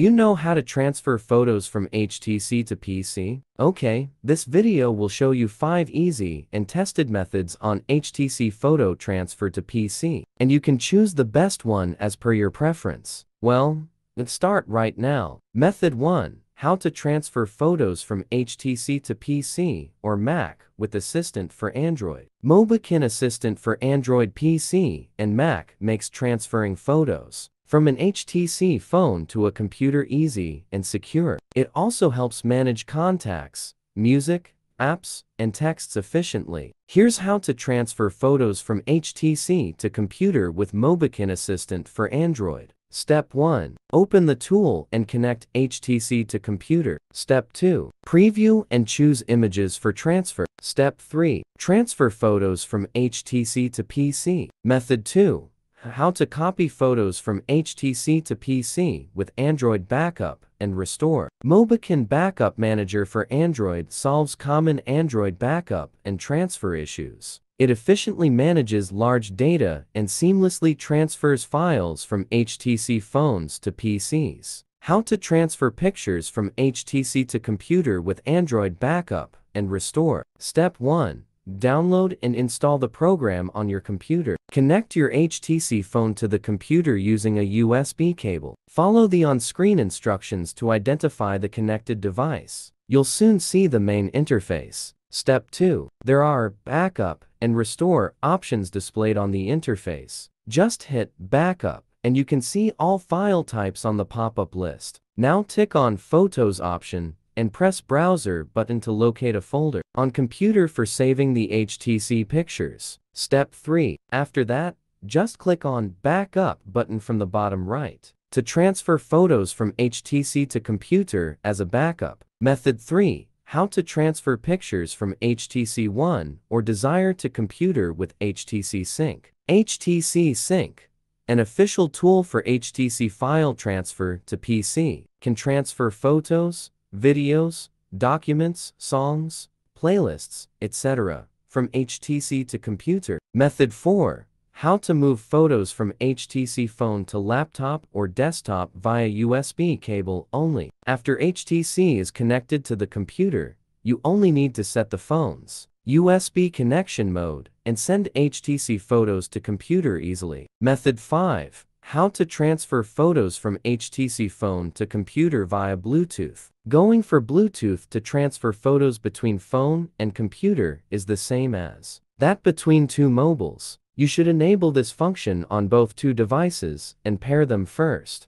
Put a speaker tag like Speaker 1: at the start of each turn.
Speaker 1: you know how to transfer photos from HTC to PC? Okay, this video will show you 5 easy and tested methods on HTC Photo Transfer to PC, and you can choose the best one as per your preference. Well, let's start right now. Method 1. How to transfer photos from HTC to PC or Mac with Assistant for Android. Mobikin Assistant for Android PC and Mac makes transferring photos from an HTC phone to a computer easy and secure. It also helps manage contacts, music, apps, and texts efficiently. Here's how to transfer photos from HTC to computer with Mobikin Assistant for Android. Step 1. Open the tool and connect HTC to computer. Step 2. Preview and choose images for transfer. Step 3. Transfer photos from HTC to PC. Method 2. How to copy photos from HTC to PC with Android Backup and Restore. Mobikin Backup Manager for Android solves common Android backup and transfer issues. It efficiently manages large data and seamlessly transfers files from HTC phones to PCs. How to transfer pictures from HTC to computer with Android Backup and Restore. Step 1. Download and install the program on your computer. Connect your HTC phone to the computer using a USB cable. Follow the on-screen instructions to identify the connected device. You'll soon see the main interface. Step 2. There are Backup and Restore options displayed on the interface. Just hit Backup and you can see all file types on the pop-up list. Now tick on Photos option and press Browser button to locate a folder on computer for saving the HTC pictures. Step 3. After that, just click on Backup button from the bottom right to transfer photos from HTC to computer as a backup. Method 3. How to transfer pictures from HTC One or Desire to computer with HTC Sync. HTC Sync, an official tool for HTC file transfer to PC, can transfer photos, videos, documents, songs, playlists, etc. from HTC to computer. Method 4. How to move photos from HTC phone to laptop or desktop via USB cable only. After HTC is connected to the computer, you only need to set the phone's USB connection mode and send HTC photos to computer easily. Method 5. How to transfer photos from HTC phone to computer via Bluetooth. Going for Bluetooth to transfer photos between phone and computer is the same as that between two mobiles. You should enable this function on both two devices and pair them first.